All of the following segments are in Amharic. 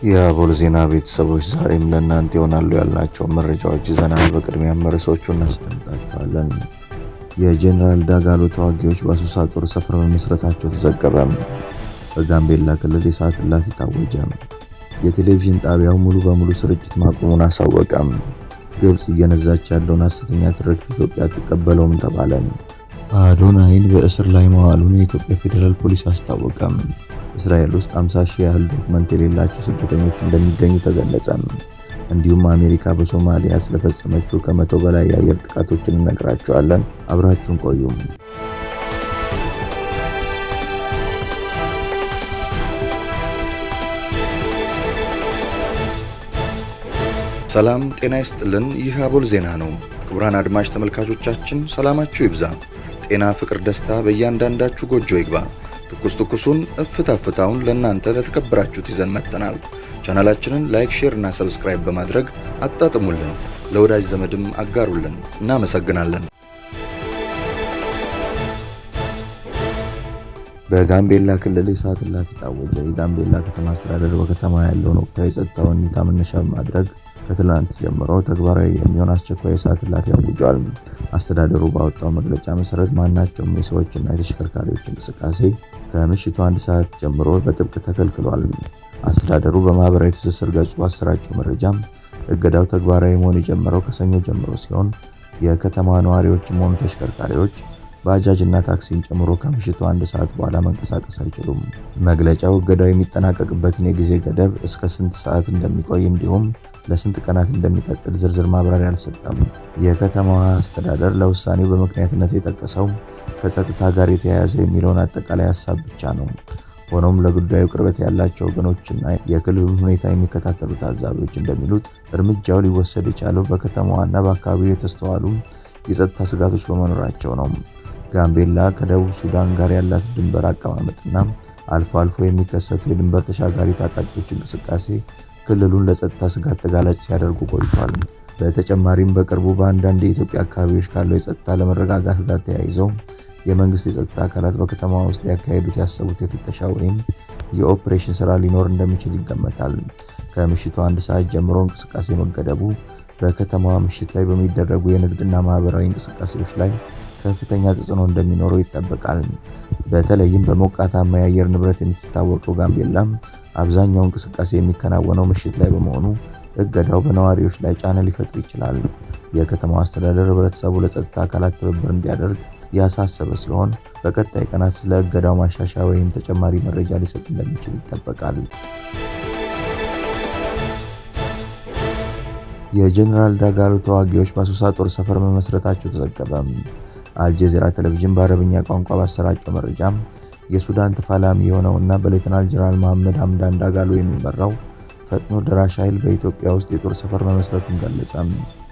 የአቦል ዜና ቤተሰቦች ዛሬም ለእናንተ ይሆናሉ ያልናቸው መረጃዎች ይዘናል። በቅድሚያ ርዕሶቹን እናስደምጣቸዋለን። የጄኔራል ዳጋሎ ተዋጊዎች በአሶሳ ጦር ሰፈር መመስረታቸው ተዘገበ። በጋምቤላ ክልል የሰዓት እላፊ ታወጀ። የቴሌቪዥን ጣቢያው ሙሉ በሙሉ ስርጭት ማቆሙን አሳወቀ። ግብጽ እየነዛች ያለውን ሐሰተኛ ትርክት ኢትዮጵያ አትቀበለውም ተባለ። አዶናይን በእስር ላይ መዋሉን የኢትዮጵያ ፌዴራል ፖሊስ አስታወቀ። እስራኤል ውስጥ 50 ሺህ ያህል ዶክመንት የሌላቸው ስደተኞች እንደሚገኙ ተገለጸ። እንዲሁም አሜሪካ በሶማሊያ ስለፈጸመችው ከ100 በላይ የአየር ጥቃቶችን እነግራችኋለን። አብራችሁን ቆዩ። ሰላም ጤና ይስጥልን። ይህ አቦል ዜና ነው። ክቡራን አድማጭ ተመልካቾቻችን ሰላማችሁ ይብዛ፣ ጤና፣ ፍቅር፣ ደስታ በእያንዳንዳችሁ ጎጆ ይግባ። ትኩሱን እፍታ ፍታውን ለእናንተ ለተከበራችሁት ይዘን መጥተናል። ቻናላችንን ላይክ፣ ሼር እና ሰብስክራይብ በማድረግ አጣጥሙልን፣ ለወዳጅ ዘመድም አጋሩልን። እናመሰግናለን። በጋምቤላ ክልል የሰዓት እላፊ ታወጀ። የጋምቤላ ከተማ አስተዳደር በከተማ ያለውን ወቅታዊ የጸጥታ ሁኔታ መነሻ በማድረግ ከትላንት ጀምሮ ተግባራዊ የሚሆን አስቸኳይ የሰዓት እላፊ አውጇል። አስተዳደሩ ባወጣው መግለጫ መሰረት ማናቸውም የሰዎችና የተሽከርካሪዎች እንቅስቃሴ ከምሽቱ 1 ሰዓት ጀምሮ በጥብቅ ተከልክሏል። አስተዳደሩ በማህበራዊ ትስስር ገጹ ባሰራጨው መረጃ እገዳው ተግባራዊ መሆን የጀመረው ከሰኞ ጀምሮ ሲሆን የከተማ ነዋሪዎችም ሆኑ ተሽከርካሪዎች ባጃጅ እና ታክሲን ጨምሮ ከምሽቱ 1 ሰዓት በኋላ መንቀሳቀስ አይችሉም። መግለጫው እገዳው የሚጠናቀቅበትን የጊዜ ገደብ እስከ ስንት ሰዓት እንደሚቆይ እንዲሁም ለስንት ቀናት እንደሚቀጥል ዝርዝር ማብራሪያ አልሰጠም። የከተማዋ አስተዳደር ለውሳኔው በምክንያትነት የጠቀሰው ከጸጥታ ጋር የተያያዘ የሚለውን አጠቃላይ ሀሳብ ብቻ ነው። ሆኖም ለጉዳዩ ቅርበት ያላቸው ወገኖችና የክልሉን ሁኔታ የሚከታተሉ ታዛቢዎች እንደሚሉት እርምጃው ሊወሰድ የቻለው በከተማዋና በአካባቢው የተስተዋሉ የጸጥታ ስጋቶች በመኖራቸው ነው። ጋምቤላ ከደቡብ ሱዳን ጋር ያላት ድንበር አቀማመጥና አልፎ አልፎ የሚከሰቱ የድንበር ተሻጋሪ ታጣቂዎች እንቅስቃሴ ክልሉን ለጸጥታ ስጋት ተጋላጭ ሲያደርጉ ቆይቷል። በተጨማሪም በቅርቡ በአንዳንድ የኢትዮጵያ አካባቢዎች ካለው የጸጥታ ለመረጋጋት ጋር ተያይዘው የመንግስት የጸጥታ አካላት በከተማ ውስጥ ያካሄዱት ያሰቡት የፍተሻ ወይም የኦፕሬሽን ስራ ሊኖር እንደሚችል ይገመታል። ከምሽቱ 1 ሰዓት ጀምሮ እንቅስቃሴ መገደቡ በከተማዋ ምሽት ላይ በሚደረጉ የንግድና ማህበራዊ እንቅስቃሴዎች ላይ ከፍተኛ ተጽዕኖ እንደሚኖረው ይጠበቃል። በተለይም በሞቃታማ የአየር ንብረት የምትታወቀው ጋምቤላ አብዛኛው እንቅስቃሴ የሚከናወነው ምሽት ላይ በመሆኑ እገዳው በነዋሪዎች ላይ ጫና ሊፈጥር ይችላል። የከተማው አስተዳደር ህብረተሰቡ ለጸጥታ አካላት ትብብር እንዲያደርግ ያሳሰበ ሲሆን በቀጣይ ቀናት ስለ እገዳው ማሻሻያ ወይም ተጨማሪ መረጃ ሊሰጥ እንደሚችል ይጠበቃል። የጄኔራል ዳጋሎ ተዋጊዎች በአሶሳ ጦር ሰፈር መመስረታቸው ተዘገበ። አልጀዚራ ቴሌቪዥን በአረብኛ ቋንቋ ባሰራጨው መረጃ የሱዳን ተፋላሚ የሆነውና በሌተናል ጀነራል መሐመድ ሐምዳን ዳጋሎ የሚመራው ፈጥኖ ደራሽ ኃይል በኢትዮጵያ ውስጥ የጦር ሰፈር መመስረቱን ገለጸ።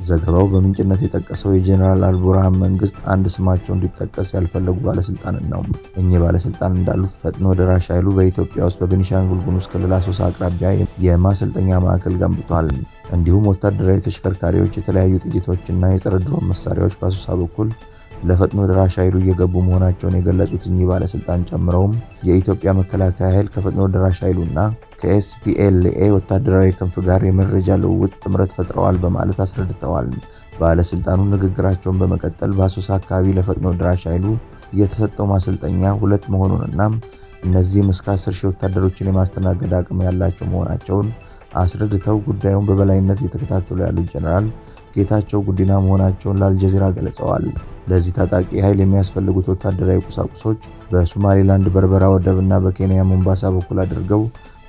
ዘገባው በምንጭነት የጠቀሰው የጄኔራል አልቡርሃን መንግስት አንድ ስማቸው እንዲጠቀስ ያልፈለጉ ባለስልጣንን ነው። እኚህ ባለስልጣን እንዳሉት ፈጥኖ ደራሽ ኃይሉ በኢትዮጵያ ውስጥ በቤኒሻንጉል ጉሙዝ ክልል አሶሳ አቅራቢያ የማሰልጠኛ ማዕከል ገንብቷል። እንዲሁም ወታደራዊ ተሽከርካሪዎች፣ የተለያዩ ጥይቶችና የጸረ ድሮን መሳሪያዎች በአሶሳ በኩል ለፈጥኖ ደራሽ ኃይሉ እየገቡ መሆናቸውን የገለጹት እኚህ ባለስልጣን ጨምረውም የኢትዮጵያ መከላከያ ኃይል ከፈጥኖ ደራሽ ኃይሉና ከኤስፒኤልኤ ወታደራዊ ክንፍ ጋር የመረጃ ልውውጥ ጥምረት ፈጥረዋል በማለት አስረድተዋል። ባለስልጣኑ ንግግራቸውን በመቀጠል በአሶሳ አካባቢ ለፈጥኖ ደራሽ ኃይሉ የተሰጠው ማሰልጠኛ 2 መሆኑንና እነዚህም እስከ 10 ሺህ ወታደሮችን የማስተናገድ አቅም ያላቸው መሆናቸውን አስረድተው ጉዳዩን በበላይነት እየተከታተሉ ያሉት ጀነራል ጌታቸው ጉዲና መሆናቸውን ለአልጀዚራ ገልጸዋል። ለዚህ ታጣቂ ኃይል የሚያስፈልጉት ወታደራዊ ቁሳቁሶች በሶማሌላንድ በርበራ ወደብና በኬንያ ሞምባሳ በኩል አድርገው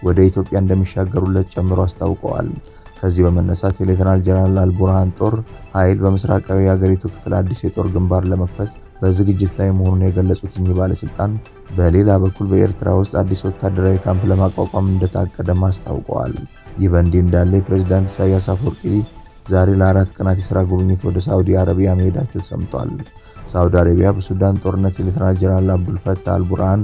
ወደ ኢትዮጵያ እንደሚሻገሩለት ጨምሮ አስታውቀዋል። ከዚህ በመነሳት የሌተናል ጀነራል አልቡርሃን ጦር ኃይል በምስራቃዊ የሀገሪቱ ክፍል አዲስ የጦር ግንባር ለመክፈት በዝግጅት ላይ መሆኑን የገለጹት እኚህ ባለስልጣን በሌላ በኩል በኤርትራ ውስጥ አዲስ ወታደራዊ ካምፕ ለማቋቋም እንደታቀደም አስታውቀዋል። ይህ በእንዲህ እንዳለ የፕሬዝዳንት ኢሳያስ አፈወርቂ ዛሬ ለ4 ቀናት የሥራ ጉብኝት ወደ ሳዑዲ አረቢያ መሄዳቸው ሰምቷል። ሳዑዲ አረቢያ በሱዳን ጦርነት የሌተናል ጀነራል አብዱልፈታህ አልቡርሃን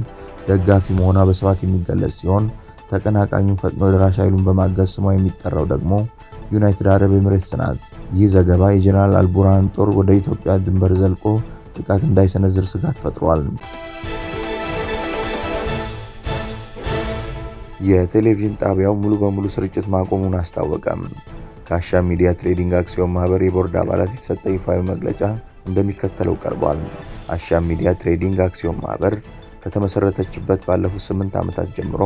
ደጋፊ መሆኗ በስፋት የሚገለጽ ሲሆን ተቀናቃኙ ፈጥኖ ደራሽ ኃይሉን በማገዝ ስሟ የሚጠራው ደግሞ ዩናይትድ አረብ ኤሚሬትስ ናት። ይህ ዘገባ የጀነራል አልቡርሃን ጦር ወደ ኢትዮጵያ ድንበር ዘልቆ ጥቃት እንዳይሰነዝር ስጋት ፈጥሯል። የቴሌቪዥን ጣቢያው ሙሉ በሙሉ ስርጭት ማቆሙን አስታወቀም። ከአሻም ሚዲያ ትሬዲንግ አክሲዮን ማህበር የቦርድ አባላት የተሰጠ ይፋዊ መግለጫ እንደሚከተለው ቀርቧል። አሻም ሚዲያ ትሬዲንግ አክሲዮን ማህበር ከተመሰረተችበት ባለፉት 8 ዓመታት ጀምሮ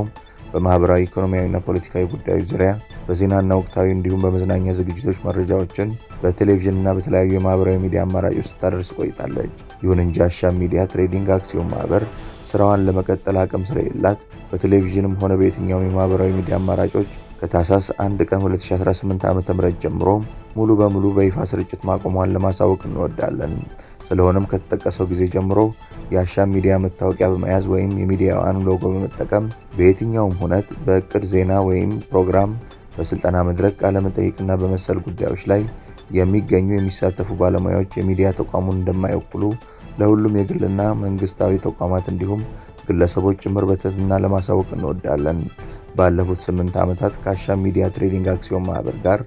በማህበራዊ ኢኮኖሚያዊና ፖለቲካዊ ጉዳዮች ዙሪያ በዜናና ወቅታዊ እንዲሁም በመዝናኛ ዝግጅቶች መረጃዎችን በቴሌቪዥንና በተለያዩ የማህበራዊ ሚዲያ አማራጮች ስታደርስ ቆይታለች። ይሁን እንጂ አሻም ሚዲያ ትሬዲንግ አክሲዮን ማህበር ስራዋን ለመቀጠል አቅም ስለሌላት በቴሌቪዥንም ሆነ በየትኛውም የማህበራዊ ሚዲያ አማራጮች ከታህሳስ 1 ቀን 2018 ዓ.ም ጀምሮ ሙሉ በሙሉ በይፋ ስርጭት ማቆሟን ለማሳወቅ እንወዳለን። ስለሆነም ከተጠቀሰው ጊዜ ጀምሮ የአሻም ሚዲያ መታወቂያ በመያዝ ወይም የሚዲያዋን ሎጎ በመጠቀም በየትኛውም ሁነት በእቅድ ዜና ወይም ፕሮግራም፣ በስልጠና መድረክ፣ ቃለ መጠይቅና በመሰል ጉዳዮች ላይ የሚሳተፉ ባለሙያዎች የሚዲያ ተቋሙን እንደማይወክሉ ለሁሉም የግልና መንግስታዊ ተቋማት እንዲሁም ግለሰቦች ጭምር በትህትና ለማሳወቅ እንወዳለን። ባለፉት 8 ዓመታት ከአሻም ሚዲያ ትሬዲንግ አክሲዮን ማህበር ጋር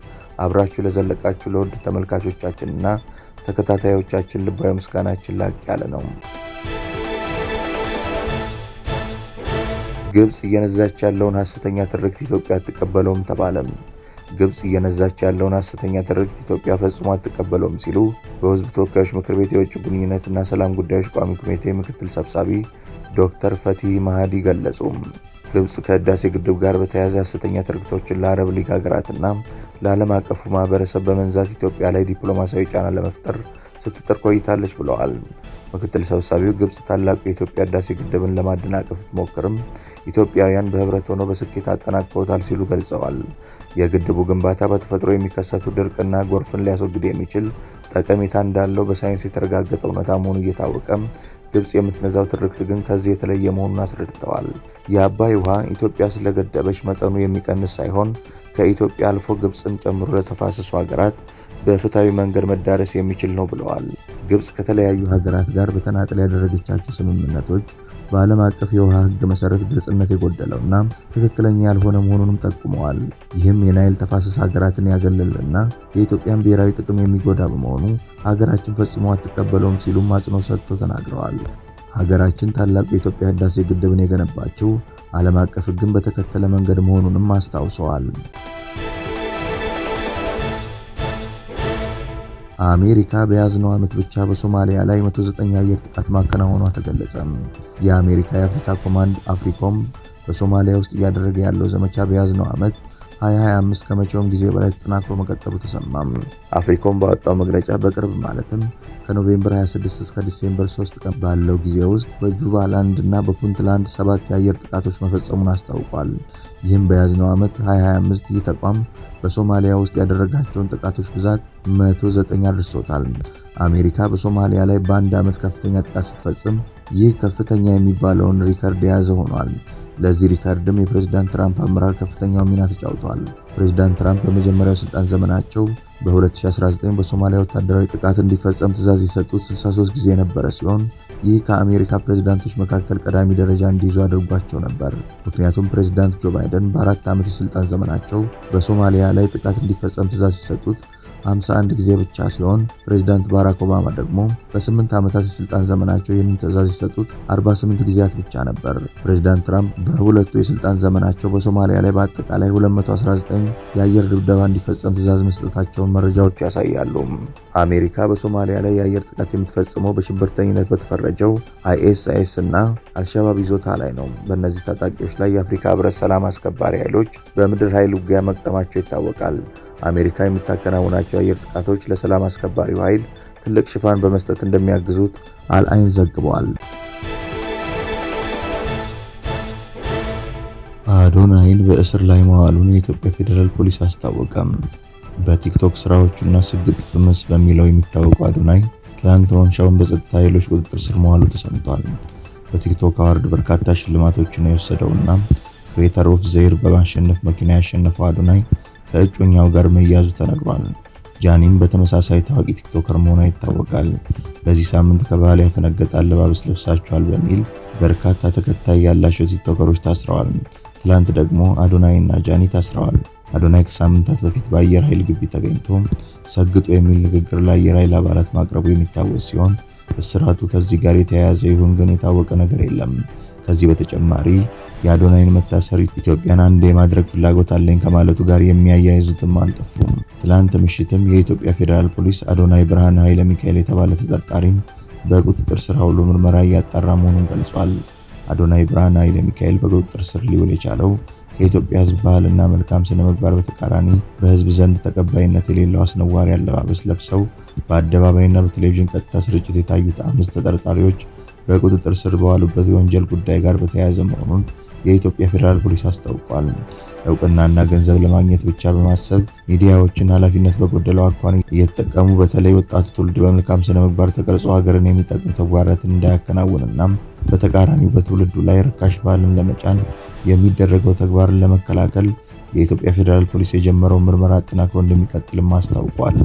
አብራችሁ ለዘለቃችሁ ለውድ ተመልካቾቻችንና ተከታታዮቻችን ልባዊ ምስጋናችን ላቅ ያለ ነው። ግብጽ እየነዛች ያለውን ሐሰተኛ ትርክት ኢትዮጵያ አትቀበለውም ተባለም። ግብጽ እየነዛች ያለውን ሐሰተኛ ትርክት ኢትዮጵያ ፈጽሞ አትቀበለውም ሲሉ በሕዝብ ተወካዮች ምክር ቤት የውጭ ግንኙነትና ሰላም ጉዳዮች ቋሚ ኮሚቴ ምክትል ሰብሳቢ ዶክተር ፈቲህ ማህዲ ገለጹ። ግብጽ ከህዳሴ ግድብ ጋር በተያያዘ ሐሰተኛ ትርክቶችን ለአረብ ሊግ ሀገራትና ለዓለም አቀፉ ማህበረሰብ በመንዛት ኢትዮጵያ ላይ ዲፕሎማሲያዊ ጫና ለመፍጠር ስትጥር ቆይታለች ብለዋል። ምክትል ሰብሳቢው ግብጽ ታላቁ የኢትዮጵያ ህዳሴ ግድብን ለማደናቀፍ ብትሞክርም ኢትዮጵያውያን በህብረት ሆነው በስኬት አጠናቅቀውታል ሲሉ ገልጸዋል። የግድቡ ግንባታ በተፈጥሮ የሚከሰቱ ድርቅና ጎርፍን ሊያስወግድ የሚችል ጠቀሜታ እንዳለው በሳይንስ የተረጋገጠ እውነታ መሆኑ እየታወቀ ግብጽ የምትነዛው ትርክት ግን ከዚህ የተለየ መሆኑን አስረድተዋል። የአባይ ውሃ ኢትዮጵያ ስለገደበች መጠኑ የሚቀንስ ሳይሆን ከኢትዮጵያ አልፎ ግብጽን ጨምሮ ለተፋሰሱ ሀገራት በፍትሃዊ መንገድ መዳረስ የሚችል ነው ብለዋል። ግብጽ ከተለያዩ ሀገራት ጋር በተናጠል ያደረገቻቸው ስምምነቶች በዓለም አቀፍ የውሃ ህግ መሰረት ግልጽነት የጎደለውና ትክክለኛ ያልሆነ መሆኑንም ጠቁመዋል። ይህም የናይል ተፋሰስ ሀገራትን ያገለለና የኢትዮጵያን ብሔራዊ ጥቅም የሚጎዳ በመሆኑ ሀገራችን ፈጽሞ አትቀበለውም ሲሉም አጽንኦት ሰጥተው ተናግረዋል። ሀገራችን ታላቁ የኢትዮጵያ ህዳሴ ግድብን የገነባችው ዓለም አቀፍ ህግን በተከተለ መንገድ መሆኑንም አስታውሰዋል። አሜሪካ በያዝነው ዓመት ብቻ በሶማሊያ ላይ 109 የአየር ጥቃት ማከናወኗ ተገለጸ። የአሜሪካ የአፍሪካ ኮማንድ አፍሪኮም በሶማሊያ ውስጥ እያደረገ ያለው ዘመቻ በያዝነው ዓመት 2025 ከመቼውም ጊዜ በላይ ተጠናክሮ መቀጠሉ ተሰማም። አፍሪኮም ባወጣው መግለጫ በቅርብ ማለትም ከኖቬምበር 26 እስከ ዲሴምበር 3 ቀን ባለው ጊዜ ውስጥ በጁባላንድ እና በፑንትላንድ 7 የአየር ጥቃቶች መፈጸሙን አስታውቋል። ይህም በያዝነው ዓመት 2025 ይህ ተቋም በሶማሊያ ውስጥ ያደረጋቸውን ጥቃቶች ብዛት 109 አድርሶታል። አሜሪካ በሶማሊያ ላይ በአንድ ዓመት ከፍተኛ ጥቃት ስትፈጽም ይህ ከፍተኛ የሚባለውን ሪከርድ የያዘ ሆኗል። ለዚህ ሪከርድም የፕሬዝዳንት ትራምፕ አመራር ከፍተኛው ሚና ተጫውተዋል። ፕሬዝዳንት ትራምፕ በመጀመሪያው ስልጣን ዘመናቸው በ2019 በሶማሊያ ወታደራዊ ጥቃት እንዲፈጸም ትዕዛዝ የሰጡት 63 ጊዜ የነበረ ሲሆን ይህ ከአሜሪካ ፕሬዝዳንቶች መካከል ቀዳሚ ደረጃ እንዲይዙ አድርጓቸው ነበር። ምክንያቱም ፕሬዝዳንት ጆ ባይደን በ4 ዓመት የስልጣን ዘመናቸው በሶማሊያ ላይ ጥቃት እንዲፈጸም ትዕዛዝ የሰጡት 51 ጊዜ ብቻ ሲሆን ፕሬዝዳንት ባራክ ኦባማ ደግሞ በ8 ዓመታት የስልጣን ዘመናቸው ይህንን ትዕዛዝ የሰጡት 48 ጊዜያት ብቻ ነበር። ፕሬዝዳንት ትራምፕ በሁለቱ የስልጣን ዘመናቸው በሶማሊያ ላይ በአጠቃላይ 219 የአየር ድብደባ እንዲፈጸም ትዕዛዝ መስጠታቸውን መረጃዎች ያሳያሉ። አሜሪካ በሶማሊያ ላይ የአየር ጥቃት የምትፈጽመው በሽብርተኝነት በተፈረጀው አይኤስአይኤስ እና አልሸባብ ይዞታ ላይ ነው። በእነዚህ ታጣቂዎች ላይ የአፍሪካ ህብረት ሰላም አስከባሪ ኃይሎች በምድር ኃይል ውጊያ መቅጠማቸው ይታወቃል። አሜሪካ የምታከናውናቸው የአየር ጥቃቶች ለሰላም አስከባሪው ኃይል ትልቅ ሽፋን በመስጠት እንደሚያግዙት አልአይን ዘግቧል። አዶናይን በእስር ላይ መዋሉን የኢትዮጵያ ፌዴራል ፖሊስ አስታወቀም። በቲክቶክ ስራዎቹና ስግጥ ፍምስ በሚለው የሚታወቀው አዶናይ ትናንት ማምሻውን በጸጥታ ኃይሎች ቁጥጥር ስር መዋሉ ተሰምቷል። በቲክቶክ አዋርድ በርካታ ሽልማቶችን የወሰደውና ክሬተር ኦፍ ዘ ይር በማሸነፍ መኪና ያሸነፈው አዶናይ ከእጮኛው ጋር መያዙ ተነግሯል። ጃኒም በተመሳሳይ ታዋቂ ቲክቶከር መሆኗ ይታወቃል። በዚህ ሳምንት ከባህል ያፈነገጠ አለባበስ ለብሳቸዋል በሚል በርካታ ተከታይ ያላቸው ቲክቶከሮች ታስረዋል። ትላንት ደግሞ አዶናይ እና ጃኒ ታስረዋል። አዶናይ ከሳምንታት በፊት በአየር ኃይል ግቢ ተገኝቶ ሰግጡ የሚል ንግግር ለአየር ኃይል አባላት ማቅረቡ የሚታወስ ሲሆን እስራቱ ከዚህ ጋር የተያያዘ ይሁን ግን የታወቀ ነገር የለም። ከዚህ በተጨማሪ የአዶናይን መታሰር ኢትዮጵያን አንድ የማድረግ ፍላጎት አለኝ ከማለቱ ጋር የሚያያይዙትም አልጠፉም። ትላንት ምሽትም የኢትዮጵያ ፌዴራል ፖሊስ አዶናይ ብርሃነ ኃይለ ሚካኤል የተባለ ተጠርጣሪም በቁጥጥር ስር አውሎ ምርመራ እያጣራ መሆኑን ገልጿል። አዶናይ ብርሃነ ኃይለ ሚካኤል በቁጥጥር ስር ሊውል የቻለው ከኢትዮጵያ ሕዝብ ባህልና መልካም ስነ ምግባር በተቃራኒ በሕዝብ ዘንድ ተቀባይነት የሌለው አስነዋሪ አለባበስ ለብሰው በአደባባይና በቴሌቪዥን ቀጥታ ስርጭት የታዩት 5 ተጠርጣሪዎች በቁጥጥር ስር በዋሉበት የወንጀል ጉዳይ ጋር በተያያዘ መሆኑን የኢትዮጵያ ፌዴራል ፖሊስ አስታውቋል። እውቅናና ገንዘብ ለማግኘት ብቻ በማሰብ ሚዲያዎችን ኃላፊነት በጎደለው አኳኋን እየተጠቀሙ በተለይ ወጣቱ ትውልድ በመልካም ስነ ምግባር ተቀርጾ ሀገርን የሚጠቅሙ ተግባራትን እንዳያከናውንና በተቃራኒው በትውልዱ ላይ ርካሽ ባህልን ለመጫን የሚደረገው ተግባርን ለመከላከል የኢትዮጵያ ፌዴራል ፖሊስ የጀመረው ምርመራ አጠናክሮ እንደሚቀጥልም አስታውቋል።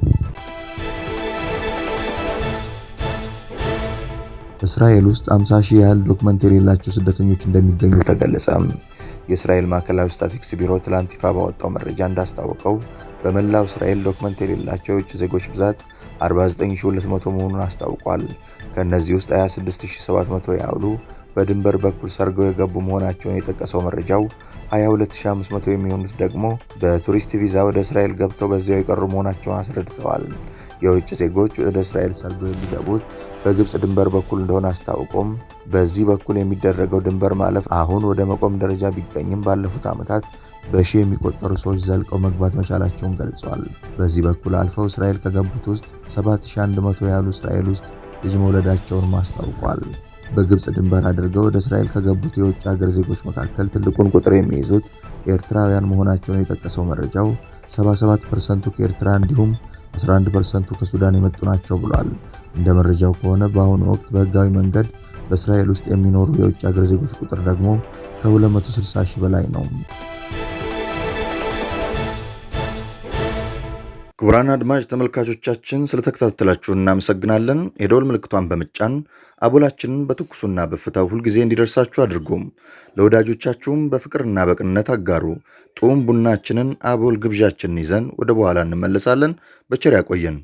እስራኤል ውስጥ 50 ሺህ ያህል ዶክመንት የሌላቸው ስደተኞች እንደሚገኙ ተገለጸ። የእስራኤል ማዕከላዊ ስታቲስቲክስ ቢሮ ትላንት ይፋ ባወጣው መረጃ እንዳስታወቀው በመላው እስራኤል ዶክመንት የሌላቸው የውጭ ዜጎች ብዛት 49200 መሆኑን አስታውቋል። ከእነዚህ ውስጥ 26700 ያህሉ በድንበር በኩል ሰርገው የገቡ መሆናቸውን የጠቀሰው መረጃው 22500 የሚሆኑት ደግሞ በቱሪስት ቪዛ ወደ እስራኤል ገብተው በዚያው የቀሩ መሆናቸውን አስረድተዋል። የውጭ ዜጎች ወደ እስራኤል ሰርገው የሚገቡት በግብጽ ድንበር በኩል እንደሆነ አስታውቆም በዚህ በኩል የሚደረገው ድንበር ማለፍ አሁን ወደ መቆም ደረጃ ቢገኝም ባለፉት ዓመታት በሺህ የሚቆጠሩ ሰዎች ዘልቀው መግባት መቻላቸውን ገልጸዋል። በዚህ በኩል አልፈው እስራኤል ከገቡት ውስጥ 7100 ያህሉ እስራኤል ውስጥ ልጅ መውለዳቸውን አስታውቋል። በግብጽ ድንበር አድርገው ወደ እስራኤል ከገቡት የውጭ ሀገር ዜጎች መካከል ትልቁን ቁጥር የሚይዙት ኤርትራውያን መሆናቸውን የጠቀሰው መረጃው 77% ከኤርትራ እንዲሁም 11% ከሱዳን የመጡ ናቸው ብሏል። እንደ መረጃው ከሆነ በአሁኑ ወቅት በህጋዊ መንገድ በእስራኤል ውስጥ የሚኖሩ የውጭ ሀገር ዜጎች ቁጥር ደግሞ ከ260 ሺህ በላይ ነው። ክቡራን አድማጭ ተመልካቾቻችን ስለተከታተላችሁ እናመሰግናለን። የደወል ምልክቷን በመጫን አቦላችንን በትኩሱና በፍታው ሁልጊዜ እንዲደርሳችሁ አድርጉም። ለወዳጆቻችሁም በፍቅርና በቅንነት አጋሩ። ጡም ቡናችንን አቦል ግብዣችንን ይዘን ወደ በኋላ እንመለሳለን። በቸር ያቆየን።